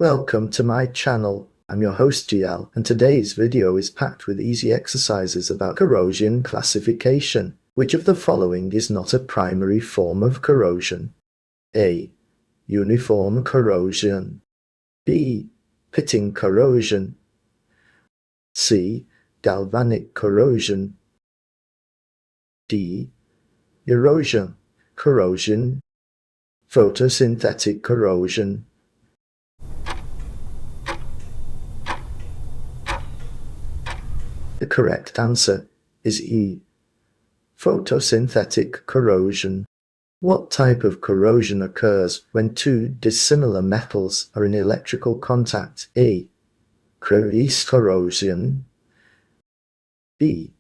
Welcome to my channel. I'm your host GL, and today's video is packed with easy exercises about corrosion classification. Which of the following is not a primary form of corrosion? A. Uniform corrosion. B. Pitting corrosion. C. Galvanic corrosion. D. Erosion corrosion. Photosynthetic corrosion. The correct answer is E. Photosynthetic corrosion. What type of corrosion occurs when two dissimilar metals are in electrical contact? A. Crevice corrosion. B.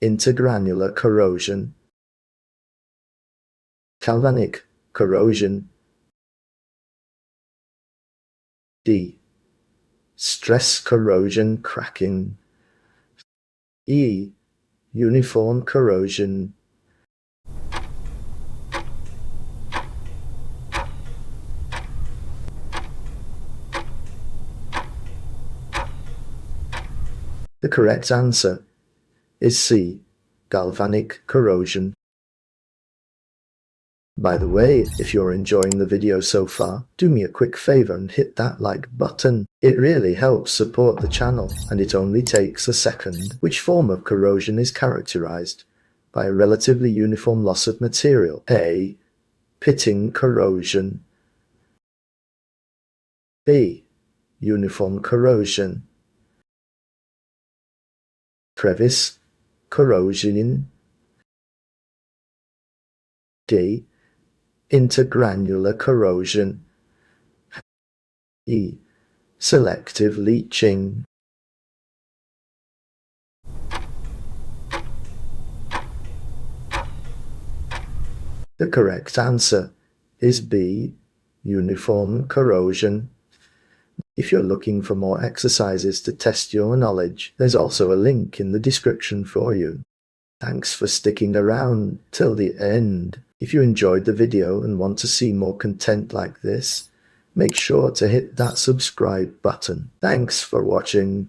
Intergranular corrosion. Galvanic corrosion. D. Stress corrosion cracking. E. Uniform corrosion. The correct answer is C. Galvanic corrosion. By the way, if you're enjoying the video so far, do me a quick favor and hit that like button. It really helps support the channel, and it only takes a second. Which form of corrosion is characterized by a relatively uniform loss of material? A. Pitting corrosion. B. Uniform corrosion. Crevice corrosion. D. Intergranular corrosion. E. Selective leaching. The correct answer is B. Uniform corrosion. If you're looking for more exercises to test your knowledge, there's also a link in the description for you. Thanks for sticking around till the end. If you enjoyed the video and want to see more content like this, make sure to hit that subscribe button. Thanks for watching.